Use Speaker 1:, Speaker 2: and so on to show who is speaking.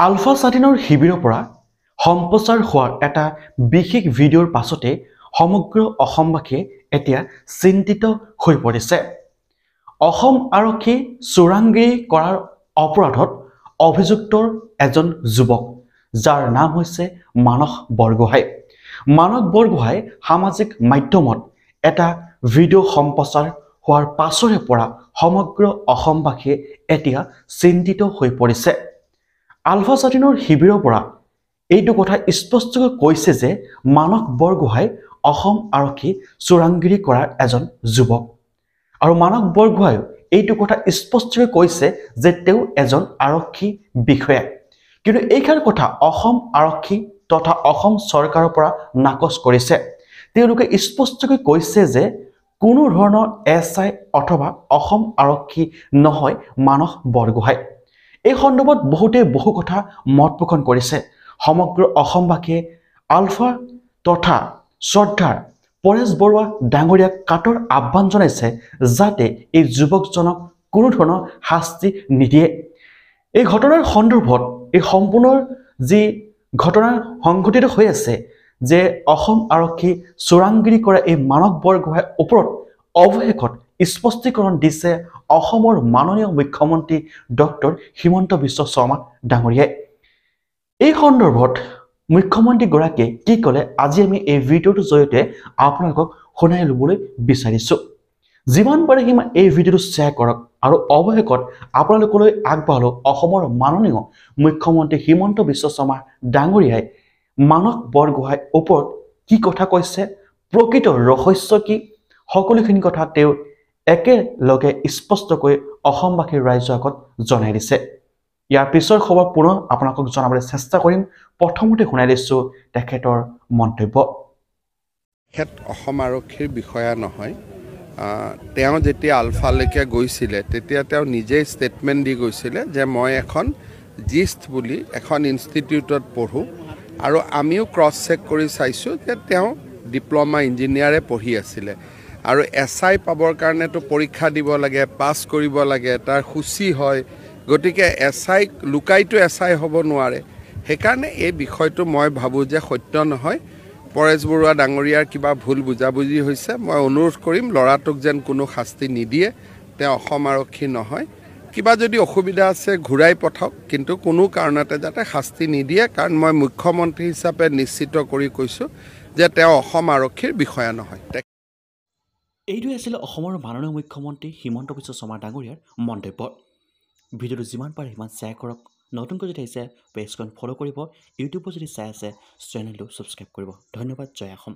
Speaker 1: আলফা স্বাধীনৰ শিবিৰৰ পৰা সম্প্ৰচাৰ হোৱাৰ এটা বিশেষ ভিডিঅ'ৰ পাছতে সমগ্ৰ অসমবাসীয়ে এতিয়া চিন্তিত হৈ পৰিছে। অসম আৰক্ষী চোৰাংগিৰি কৰাৰ অপৰাধত অভিযুক্তৰ এজন যুৱক, যাৰ নাম হৈছে মানস বৰগোহাঁই। মানস বৰগোহাঁই সামাজিক মাধ্যমত এটা ভিডিঅ' সম্প্ৰচাৰ হোৱাৰ পাছৰে পৰা সমগ্ৰ অসমবাসীয়ে এতিয়া চিন্তিত হৈ পৰিছে। আলফা স্বাধীনৰ শিবিৰৰ পৰা এইটো কথা স্পষ্টকৈ কৈছে যে মানস বৰগোহাঁই অসম আৰক্ষী চোৰাংগিৰি কৰাৰ এজন যুৱক। আৰু মানস বৰগোহাঁই এইটো কথা স্পষ্টকৈ কৈছে যে তেওঁ এজন আৰক্ষী বিষয়া। কিন্তু এইষাৰ কথা অসম আৰক্ষী তথা অসম চৰকাৰৰ পৰা নাকচ কৰিছে। তেওঁলোকে স্পষ্টকৈ কৈছে যে কোনো ধৰণৰ SI অথবা অসম আৰক্ষী নহয় মানস বৰগোহাঁই। এই সন্দৰ্ভত বহু কথা মত পোষণ কৰিছে। সমগ্ৰ অসমবাসীয়ে আলফা তথা শ্ৰদ্ধাৰ পৰেশ বৰুৱা ডাঙৰীয়াক কাটৰ আহ্বান জনাইছে যাতে এই যুৱকজনক কোনো ধৰণৰ শাস্তি নিদিয়ে। এই ঘটনাৰ সন্দৰ্ভত এই সম্পূৰ্ণ যি ঘটনা সংঘটিত হৈ আছে যে অসম আৰক্ষী চোৰাংগিৰি কৰা এই মানস বৰগোহাঁইৰ ওপৰত অৱশেষত স্পষ্টীকৰণ দিছে অসমৰ মাননীয় মুখ্যমন্ত্ৰী ডক্টৰ হিমন্ত বিশ্ব শৰ্মা ডাঙৰীয়াই। এই সন্দৰ্ভত মুখ্যমন্ত্ৰীগৰাকীয়ে কি ক'লে আজি আমি এই ভিডিঅ'টোৰ জৰিয়তে আপোনালোকক শুনাই ল'বলৈ বিচাৰিছোঁ। যিমান পাৰে সিমান এই ভিডিঅ'টো শ্বেয়াৰ কৰক আৰু অৱশেষত আপোনালোকলৈ আগবঢ়ালোঁ অসমৰ মাননীয় মুখ্যমন্ত্ৰী হিমন্ত বিশ্ব শৰ্মা ডাঙৰীয়াই মানস বৰগোহাঁইৰ ওপৰত কি কথা কৈছে, প্ৰকৃত ৰহস্য কি, সকলোখিনি কথা তেওঁ একেলগে স্পষ্টকৈ অসমবাসীৰ ৰাইজৰ আগত জনাই দিছে। ইয়াৰ পিছৰ খবৰ পুনৰ আপোনালোকক জনাবলৈ চেষ্টা কৰিম। প্ৰথমতে শুনাই দিছোঁ তেখেতৰ মন্তব্য।
Speaker 2: তেখেত অসম আৰক্ষীৰ বিষয়া নহয়। তেওঁ যেতিয়া আলফালৈকে গৈছিলে তেতিয়া তেওঁ নিজেই ষ্টেটমেণ্ট দি গৈছিলে যে মই এখন জিষ্ট বুলি এখন ইনষ্টিটিউটত পঢ়োঁ আৰু আমিও ক্ৰছ চেক কৰি চাইছোঁ যে তেওঁ ডিপ্ল'মা ইঞ্জিনিয়াৰে পঢ়ি আছিলে। আৰু SI পাবৰ কাৰণেতো পৰীক্ষা দিব লাগে, পাছ কৰিব লাগে, তাৰ সূচী হয়। গতিকে SI লুকাইতো SI হ'ব নোৱাৰে। সেইকাৰণে এই বিষয়টো মই ভাবোঁ যে সত্য নহয়। পৰেশ বৰুৱা ডাঙৰীয়াৰ কিবা ভুল বুজাবুজি হৈছে। মই অনুৰোধ কৰিম ল'ৰাটোক যেন কোনো শাস্তি নিদিয়ে। তেওঁ অসম আৰক্ষী নহয়। কিবা যদি অসুবিধা আছে ঘূৰাই পঠাওক, কিন্তু কোনো কাৰণতে যাতে শাস্তি নিদিয়ে, কাৰণ মই মুখ্যমন্ত্ৰী হিচাপে নিশ্চিত কৰি কৈছোঁ যে তেওঁ অসম আৰক্ষীৰ বিষয়া নহয়।
Speaker 1: এইটোৱে আছিলে অসমৰ মাননীয় মুখ্যমন্ত্ৰী হিমন্ত বিশ্ব শৰ্মা ডাঙৰীয়াৰ মন্তব্য। ভিডিঅ'টো যিমান পাৰে সিমান শ্বেয়াৰ কৰক। নতুনকৈ যদি আহিছে পেজখন ফ'ল' কৰিব। ইউটিউবত যদি চাই আছে চেনেলটো ছাবস্ক্ৰাইব কৰিব। ধন্যবাদ। জয় অসম।